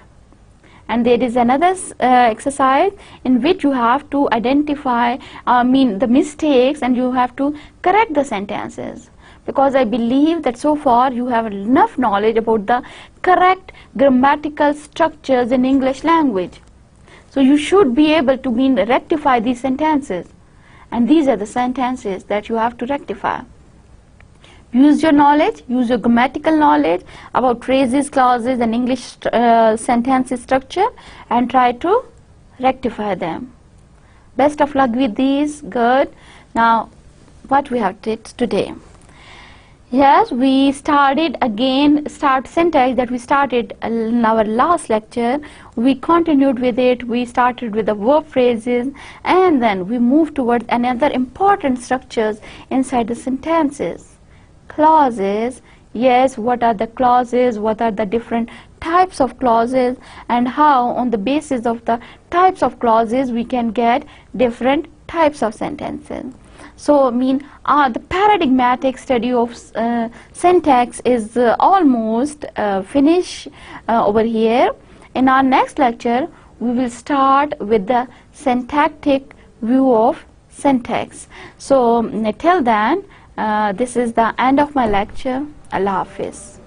And there is another exercise in which you have to identify the mistakes, and you have to correct the sentences, because I believe that so far you have enough knowledge about the correct grammatical structures in English language. So you should be able to rectify these sentences, and these are the sentences that you have to rectify. Use your knowledge, use your grammatical knowledge about phrases, clauses and English sentences structure, and try to rectify them. Best of luck with these. Good. Now what we have did today. Yes, we started again start syntax that we started in our last lecture. We continued with it. We started with the verb phrases, and then we moved towards another important structures inside the sentences. Clauses. Yes, what are the clauses, what are the different types of clauses, and how on the basis of the types of clauses we can get different types of sentences. So the paradigmatic study of syntax is almost finished over here. In our next lecture we will start with the syntactic view of syntax. So till then, this is the end of my lecture. Allah Hafiz.